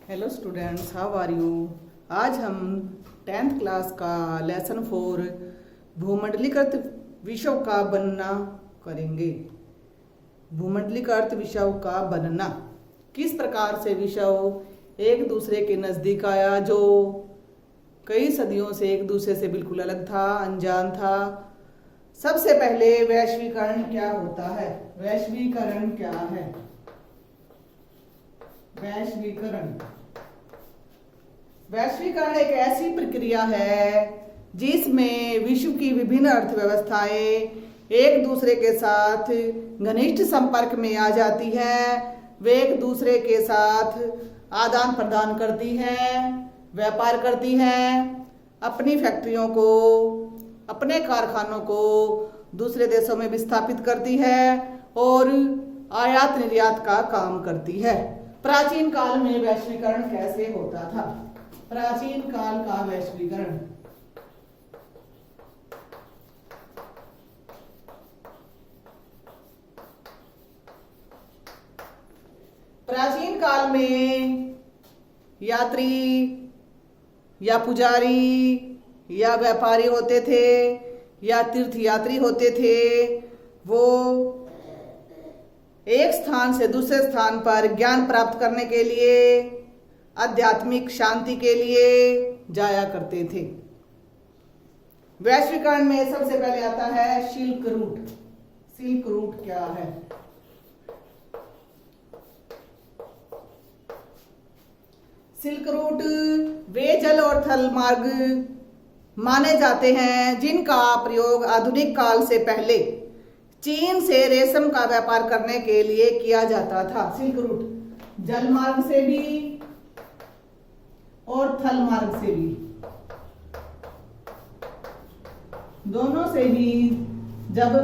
Hello students, how are you. आज हम 10th class का लेसन 4 भूमंडलीकृत विषयों का बनना करेंगे। भूमंडलीकृत विषयों का बनना, किस प्रकार से विषय एक दूसरे के नज़दीक आया जो कई सदियों से एक दूसरे से बिल्कुल अलग था, अनजान था। सबसे पहले वैश्वीकरण क्या होता है। वैश्वीकरण क्या है। वैश्वीकरण एक ऐसी प्रक्रिया है जिसमें विश्व की विभिन्न अर्थव्यवस्थाएं एक दूसरे के साथ घनिष्ठ संपर्क में आ जाती है। वे एक दूसरे के साथ आदान प्रदान करती हैं, व्यापार करती हैं, अपनी फैक्ट्रियों को, अपने कारखानों को दूसरे देशों में विस्थापित करती है और आयात निर्यात का काम करती है। प्राचीन काल में वैश्वीकरण कैसे होता था। प्राचीन काल का वैश्वीकरण, प्राचीन काल में यात्री या पुजारी या व्यापारी होते थे या तीर्थयात्री होते थे। वो एक स्थान से दूसरे स्थान पर ज्ञान प्राप्त करने के लिए, आध्यात्मिक शांति के लिए जाया करते थे। वैश्वीकरण में सबसे पहले आता है सिल्क रूट। सिल्क रूट क्या है। सिल्क रूट वे जल और थल मार्ग माने जाते हैं जिनका प्रयोग आधुनिक काल से पहले चीन से रेशम का व्यापार करने के लिए किया जाता था। सिल्क रूट जल मार्ग से भी और थल मार्ग से भी, दोनों से ही। जब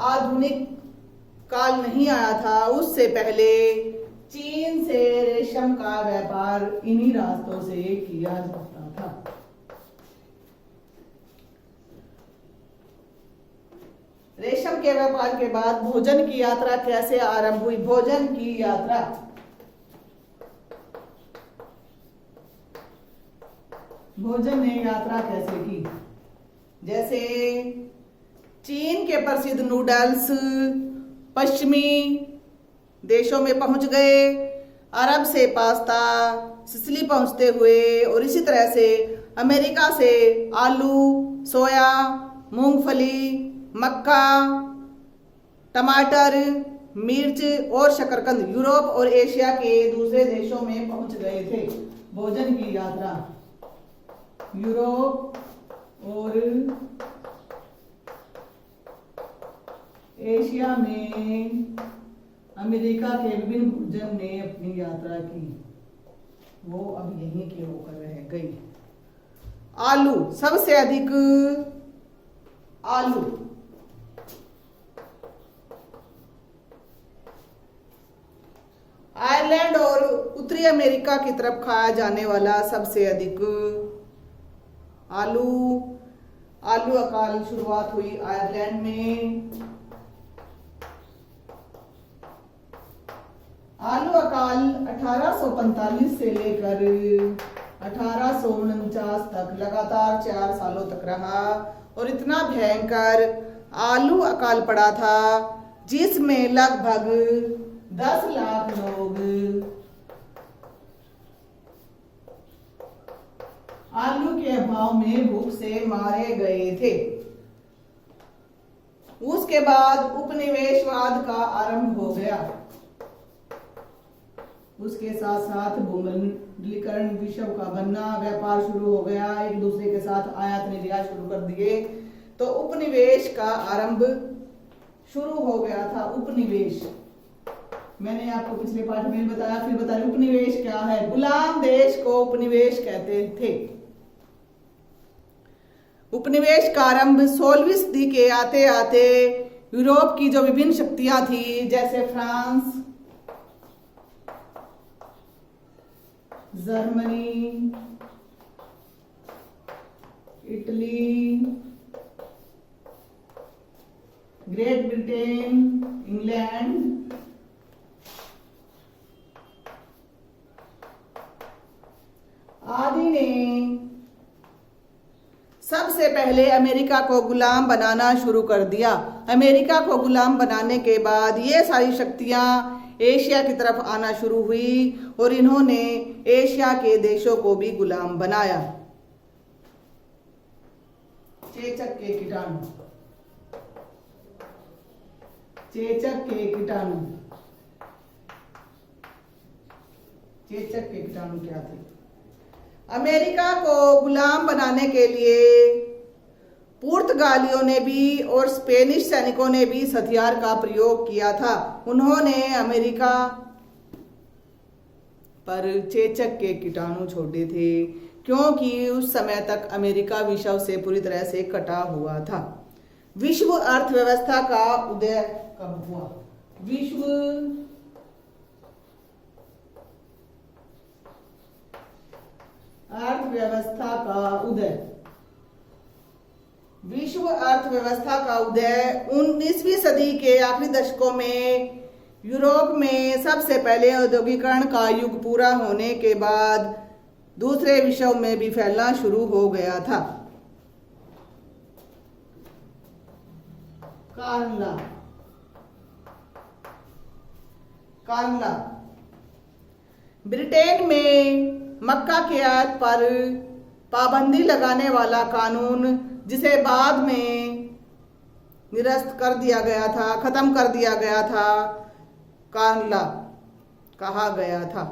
आधुनिक काल नहीं आया था उससे पहले चीन से रेशम का व्यापार इन्हीं रास्तों से किया जाता था। रेशम के व्यापार के बाद भोजन की यात्रा कैसे आरंभ हुई। भोजन की यात्रा, भोजन ने यात्रा कैसे की। जैसे चीन के प्रसिद्ध नूडल्स पश्चिमी देशों में पहुंच गए, अरब से पास्ता सिसिली पहुंचते हुए, और इसी तरह से अमेरिका से आलू, सोया, मूंगफली, मक्का, टमाटर, मिर्च और शकरकंद यूरोप और एशिया के दूसरे देशों में पहुंच गए थे। भोजन की यात्रा यूरोप और एशिया में अमेरिका के विभिन्न भोजन ने अपनी यात्रा की, वो अब यहीं के होकर रह गई। आलू, सबसे अधिक आलू आयरलैंड और उत्तरी अमेरिका की तरफ खाया जाने वाला सबसे अधिक आलू। आलू अकाल शुरुआत हुई आयरलैंड में। आलू अकाल 1845 से लेकर 1849 तक लगातार 4 सालों तक रहा और इतना भयंकर आलू अकाल पड़ा था जिसमें लगभग 10 लाख लोग आलू के अभाव में भूख से मारे गए थे। उसके बाद उपनिवेशवाद का आरंभ हो गया। उसके साथ साथ भूमंडलीकरण विश्व का बनना, व्यापार शुरू हो गया, एक दूसरे के साथ आयात निर्यात शुरू कर दिए, तो उपनिवेश का आरंभ शुरू हो गया था। उपनिवेश मैंने आपको पिछले पाठ में बताया, फिर बता रही, उपनिवेश क्या है। गुलाम देश को उपनिवेश कहते थे। उपनिवेश का आरंभ 16वीं सदी के आते आते यूरोप की जो विभिन्न शक्तियां थी, जैसे France, Germany, Italy, great Britain, England, ने सबसे पहले अमेरिका को गुलाम बनाना शुरू कर दिया। अमेरिका को गुलाम बनाने के बाद ये सारी शक्तियां एशिया की तरफ आना शुरू हुई और इन्होंने एशिया के देशों को भी गुलाम बनाया। चेचक के कीटाणु, चेचक के कीटाणु, चेचक के कीटाणु क्या थे? अमेरिका को गुलाम बनाने के लिए पुर्तगालियों ने भी और स्पेनिश सैनिकों ने भी इस हथियार का प्रयोग किया था। उन्होंने अमेरिका पर चेचक के कीटाणु छोड़े थे क्योंकि उस समय तक अमेरिका विश्व से पूरी तरह से कटा हुआ था। विश्व अर्थव्यवस्था का उदय कब हुआ? विश्व अर्थव्यवस्था का उदय, विश्व अर्थव्यवस्था का उदय 19वीं सदी के आखिरी दशकों में यूरोप में सबसे पहले औद्योगिकरण का युग पूरा होने के बाद दूसरे विश्व में भी फैलना शुरू हो गया था। कार्ला, कार्ला ब्रिटेन में मक्का के आयात पर पाबंदी लगाने वाला कानून, जिसे बाद में निरस्त कर दिया गया था, खत्म कर दिया गया था, कार्ला कहा गया था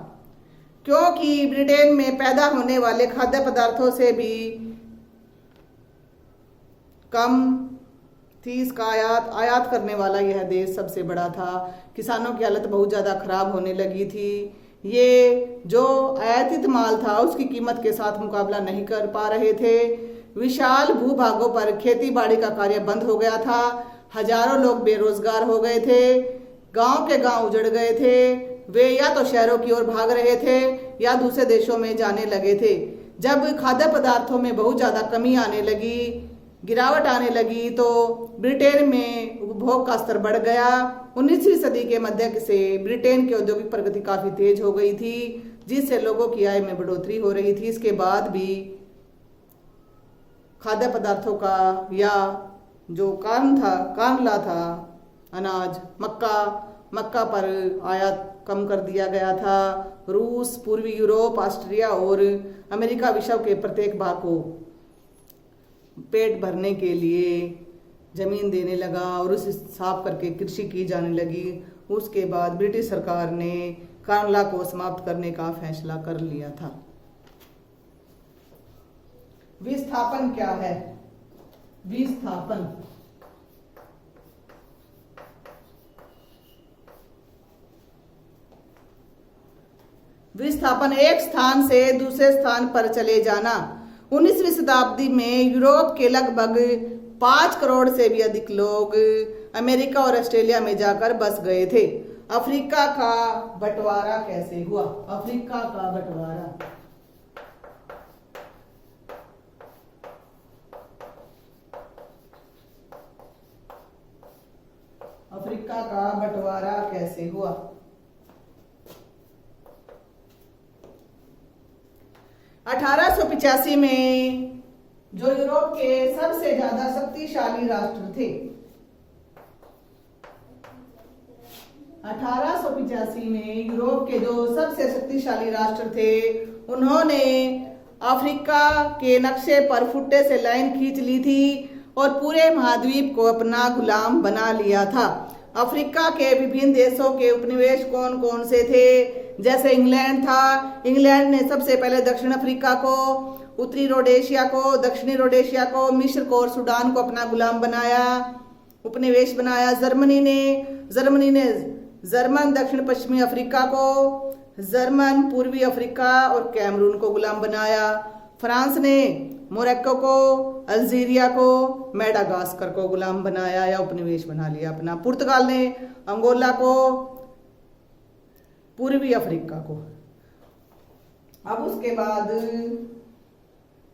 क्योंकि ब्रिटेन में पैदा होने वाले खाद्य पदार्थों से भी कम थी इसका आयात करने वाला यह देश सबसे बड़ा था। किसानों की हालत बहुत ज़्यादा खराब होने लगी थी। ये जो आयातित माल था उसकी कीमत के साथ मुकाबला नहीं कर पा रहे थे। विशाल भूभागों पर खेती बाड़ी का कार्य बंद हो गया था। हजारों लोग बेरोजगार हो गए थे। गांव के गांव उजड़ गए थे। वे या तो शहरों की ओर भाग रहे थे या दूसरे देशों में जाने लगे थे। जब खाद्य पदार्थों में बहुत ज़्यादा कमी आने लगी, गिरावट आने लगी, तो ब्रिटेन में उपभोग का स्तर बढ़ गया। 19वीं सदी के मध्य से ब्रिटेन की औद्योगिक प्रगति काफ़ी तेज हो गई थी, जिससे लोगों की आय में बढ़ोतरी हो रही थी। इसके बाद भी खाद्य पदार्थों का या जो कानला था, अनाज, मक्का पर आयात कम कर दिया गया था। रूस, पूर्वी यूरोप, ऑस्ट्रिया और अमेरिका विश्व के प्रत्येक भाग को पेट भरने के लिए जमीन देने लगा और उसे साफ करके कृषि की जाने लगी। उसके बाद ब्रिटिश सरकार ने कानला को समाप्त करने का फैसला कर लिया था। विस्थापन क्या है? विस्थापन विस्थापन एक स्थान से दूसरे स्थान पर चले जाना। 19वीं शताब्दी में यूरोप के लगभग 5 करोड़ से भी अधिक लोग अमेरिका और ऑस्ट्रेलिया में जाकर बस गए थे। अफ्रीका का बंटवारा कैसे हुआ? अफ्रीका का बंटवारा, अफ्रीका का बंटवारा कैसे हुआ? 1885 में जो यूरोप के सबसे ज्यादा शक्तिशाली राष्ट्र थे, 1885 में यूरोप के जो सबसे शक्तिशाली राष्ट्र थे, उन्होंने अफ्रीका के नक्शे पर फुट्टे से लाइन खींच ली थी और पूरे महाद्वीप को अपना गुलाम बना लिया था। अफ्रीका के विभिन्न देशों के उपनिवेश कौन कौन से थे? जैसे इंग्लैंड था। इंग्लैंड ने सबसे पहले दक्षिण अफ्रीका को, उत्तरी रोडेशिया को, दक्षिणी रोडेशिया को, मिस्र को और सूडान को अपना गुलाम बनाया, उपनिवेश बनाया। जर्मनी ने जर्मन दक्षिण पश्चिमी अफ्रीका को, जर्मन पूर्वी अफ्रीका और कैमरून को गुलाम बनाया। फ्रांस ने मोरक्को को, अल्जीरिया को, मेडागास्कर को गुलाम बनाया या उपनिवेश बना लिया अपना। पुर्तगाल ने अंगोला को, पूर्वी अफ्रीका को। अब उसके बाद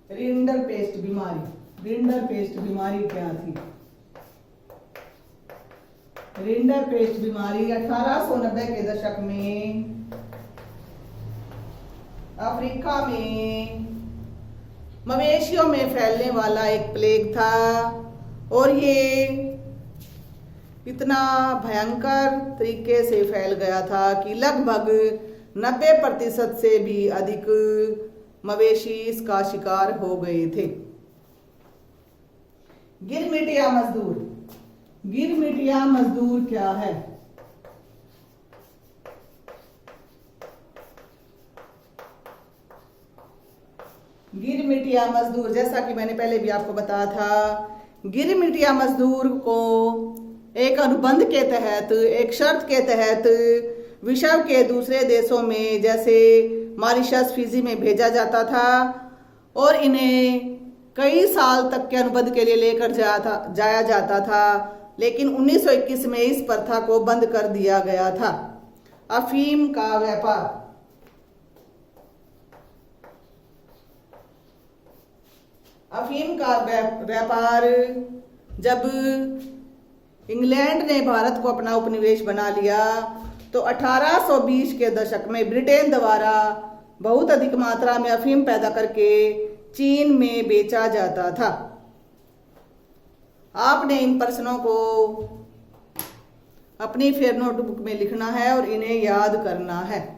रिंडरपेस्ट बीमारी क्या थी? रिंडरपेस्ट बीमारी 1890 के दशक में अफ्रीका में मवेशियों में फैलने वाला एक प्लेग था और ये इतना भयंकर तरीके से फैल गया था कि लगभग 90% से भी अधिक मवेशी इसका शिकार हो गए थे। गिरमिटिया मजदूर। गिरमिटिया मजदूर क्या है? गिरमिटिया मजदूर, जैसा कि मैंने पहले भी आपको बताया था, गिरमिटिया मजदूर को एक अनुबंध के तहत, एक शर्त के तहत विश्व के दूसरे देशों में जैसे मॉरिशस, फिजी में भेजा जाता था और इन्हें कई साल तक के अनुबंध के लिए लेकर जाया जाता था, लेकिन 1921 में इस प्रथा को बंद कर दिया गया था। अफीम का व्यापार। अफीम का व्यापार जब इंग्लैंड ने भारत को अपना उपनिवेश बना लिया तो 1820 के दशक में ब्रिटेन द्वारा बहुत अधिक मात्रा में अफीम पैदा करके चीन में बेचा जाता था। आपने इन प्रश्नों को अपनी फेयर नोटबुक में लिखना है और इन्हें याद करना है।